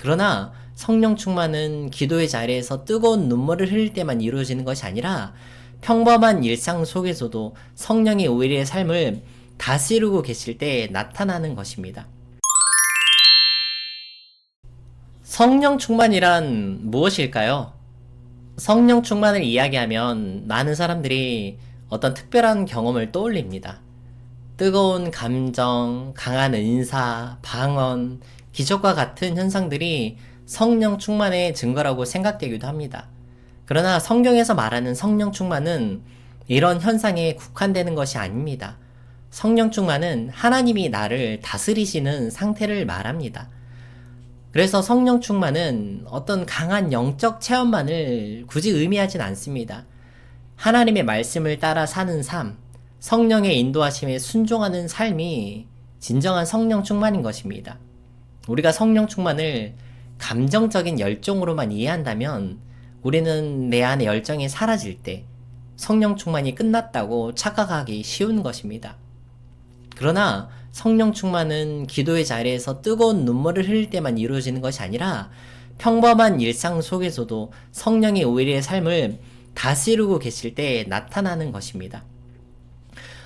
그러나 성령 충만은 기도의 자리에서 뜨거운 눈물을 흘릴 때만 이루어지는 것이 아니라 평범한 일상 속에서도 성령이 우리의 삶을 다스리고 계실 때 나타나는 것입니다. 성령 충만이란 무엇일까요? 성령 충만을 이야기하면 많은 사람들이 어떤 특별한 경험을 떠올립니다. 뜨거운 감정, 강한 은사, 방언, 기적과 같은 현상들이 성령 충만의 증거라고 생각되기도 합니다. 그러나 성경에서 말하는 성령 충만은 이런 현상에 국한되는 것이 아닙니다. 성령 충만은 하나님이 나를 다스리시는 상태를 말합니다. 그래서 성령 충만은 어떤 강한 영적 체험만을 굳이 의미하진 않습니다. 하나님의 말씀을 따라 사는 삶, 성령의 인도하심에 순종하는 삶이 진정한 성령 충만인 것입니다. 우리가 성령 충만을 감정적인 열정으로만 이해한다면 우리는 내 안의 열정이 사라질 때 성령 충만이 끝났다고 착각하기 쉬운 것입니다. 그러나 성령 충만은 기도의 자리에서 뜨거운 눈물을 흘릴 때만 이루어지는 것이 아니라 평범한 일상 속에서도 성령이 우리의 삶을 다스리고 계실 때 나타나는 것입니다.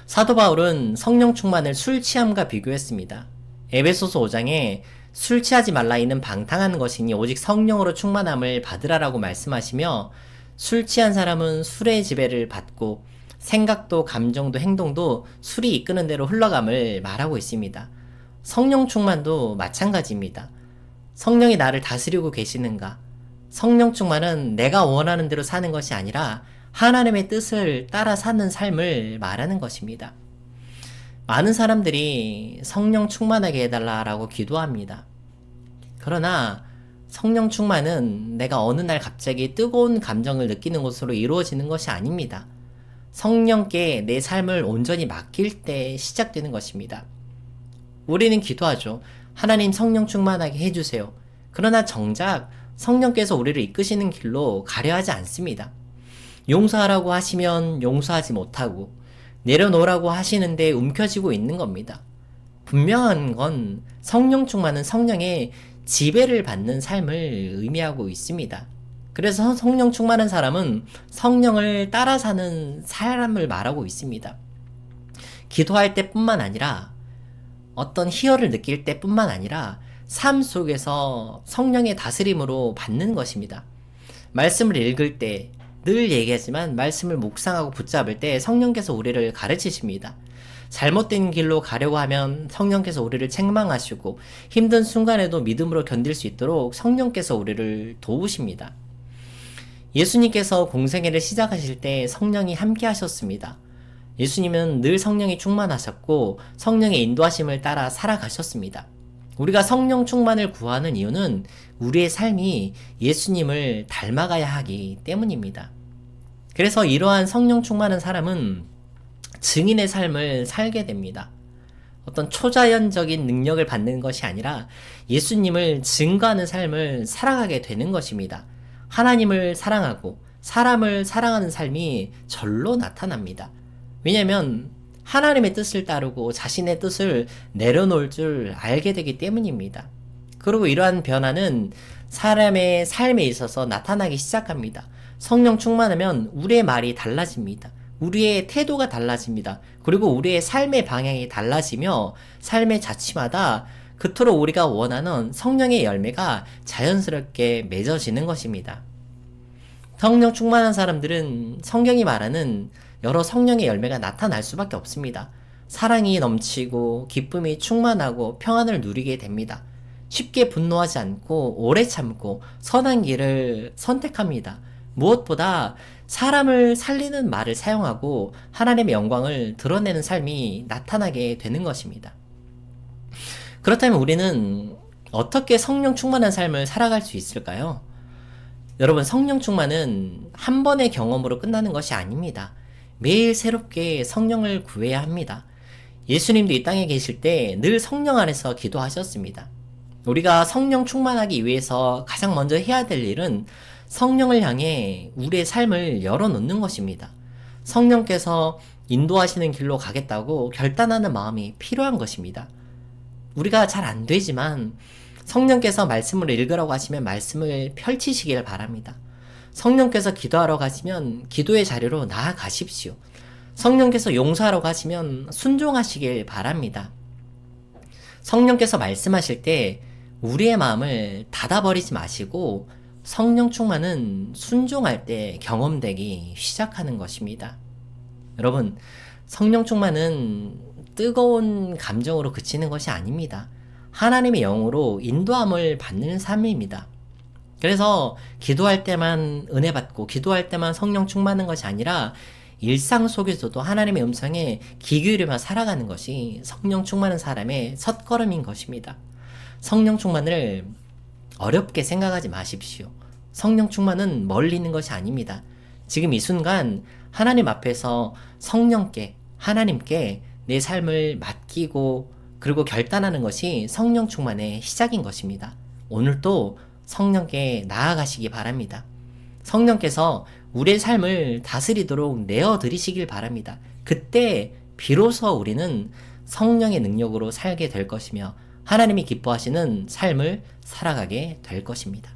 사도 바울은 성령 충만을 술 취함과 비교했습니다. 에베소서 5장에 술 취하지 말라 이는 방탕한 것이니 오직 성령으로 충만함을 받으라라고 말씀하시며 술 취한 사람은 술의 지배를 받고 생각도 감정도 행동도 술이 이끄는 대로 흘러감을 말하고 있습니다. 성령 충만도 마찬가지입니다. 성령이 나를 다스리고 계시는가? 성령 충만은 내가 원하는 대로 사는 것이 아니라 하나님의 뜻을 따라 사는 삶을 말하는 것입니다. 많은 사람들이 성령 충만하게 해달라라고 기도합니다. 그러나 성령 충만은 내가 어느 날 갑자기 뜨거운 감정을 느끼는 것으로 이루어지는 것이 아닙니다. 성령께 내 삶을 온전히 맡길 때 시작되는 것입니다. 우리는 기도하죠. 하나님 성령 충만하게 해주세요. 그러나 정작 성령께서 우리를 이끄시는 길로 가려 하지 않습니다. 용서하라고 하시면 용서하지 못하고 내려놓으라고 하시는데 움켜쥐고 있는 겁니다. 분명한 건 성령 충만은 성령의 지배를 받는 삶을 의미하고 있습니다. 그래서 성령 충만한 사람은 성령을 따라 사는 사람을 말하고 있습니다. 기도할 때뿐만 아니라 어떤 희열을 느낄 때뿐만 아니라 삶 속에서 성령의 다스림으로 받는 것입니다. 말씀을 읽을 때 늘 얘기하지만 말씀을 묵상하고 붙잡을 때 성령께서 우리를 가르치십니다. 잘못된 길로 가려고 하면 성령께서 우리를 책망하시고 힘든 순간에도 믿음으로 견딜 수 있도록 성령께서 우리를 도우십니다. 예수님께서 공생애를 시작하실 때 성령이 함께 하셨습니다. 예수님은 늘 성령이 충만하셨고 성령의 인도하심을 따라 살아가셨습니다. 우리가 성령 충만을 구하는 이유는 우리의 삶이 예수님을 닮아가야 하기 때문입니다. 그래서 이러한 성령 충만한 사람은 증인의 삶을 살게 됩니다. 어떤 초자연적인 능력을 받는 것이 아니라 예수님을 증거하는 삶을 살아가게 되는 것입니다. 하나님을 사랑하고 사람을 사랑하는 삶이 절로 나타납니다. 왜냐하면 하나님의 뜻을 따르고 자신의 뜻을 내려놓을 줄 알게 되기 때문입니다. 그리고 이러한 변화는 사람의 삶에 있어서 나타나기 시작합니다. 성령 충만하면 우리의 말이 달라집니다. 우리의 태도가 달라집니다. 그리고 우리의 삶의 방향이 달라지며 삶의 자취마다 그토록 우리가 원하는 성령의 열매가 자연스럽게 맺어지는 것입니다. 성령 충만한 사람들은 성경이 말하는 여러 성령의 열매가 나타날 수밖에 없습니다. 사랑이 넘치고 기쁨이 충만하고 평안을 누리게 됩니다. 쉽게 분노하지 않고 오래 참고 선한 길을 선택합니다. 무엇보다 사람을 살리는 말을 사용하고 하나님의 영광을 드러내는 삶이 나타나게 되는 것입니다. 그렇다면 우리는 어떻게 성령 충만한 삶을 살아갈 수 있을까요? 여러분, 성령 충만은 한 번의 경험으로 끝나는 것이 아닙니다. 매일 새롭게 성령을 구해야 합니다. 예수님도 이 땅에 계실 때 늘 성령 안에서 기도하셨습니다. 우리가 성령 충만하기 위해서 가장 먼저 해야 될 일은 성령을 향해 우리의 삶을 열어놓는 것입니다. 성령께서 인도하시는 길로 가겠다고 결단하는 마음이 필요한 것입니다. 우리가 잘 안 되지만 성령께서 말씀을 읽으라고 하시면 말씀을 펼치시길 바랍니다. 성령께서 기도하러 가시면 기도의 자리로 나아가십시오. 성령께서 용서하라고 하시면 순종하시길 바랍니다. 성령께서 말씀하실 때 우리의 마음을 닫아버리지 마시고 성령 충만은 순종할 때 경험되기 시작하는 것입니다. 여러분, 성령 충만은 뜨거운 감정으로 그치는 것이 아닙니다. 하나님의 영으로 인도함을 받는 삶입니다. 그래서 기도할 때만 은혜 받고 기도할 때만 성령 충만한 것이 아니라 일상 속에서도 하나님의 음성에 귀 기울이며 살아가는 것이 성령 충만한 사람의 첫걸음인 것입니다. 성령 충만을 어렵게 생각하지 마십시오. 성령 충만은 멀리 있는 것이 아닙니다. 지금 이 순간 하나님 앞에서 성령께, 하나님께 내 삶을 맡기고 그리고 결단하는 것이 성령 충만의 시작인 것입니다. 오늘도 성령께 나아가시기 바랍니다. 성령께서 우리의 삶을 다스리도록 내어드리시길 바랍니다. 그때 비로소 우리는 성령의 능력으로 살게 될 것이며 하나님이 기뻐하시는 삶을 살아가게 될 것입니다.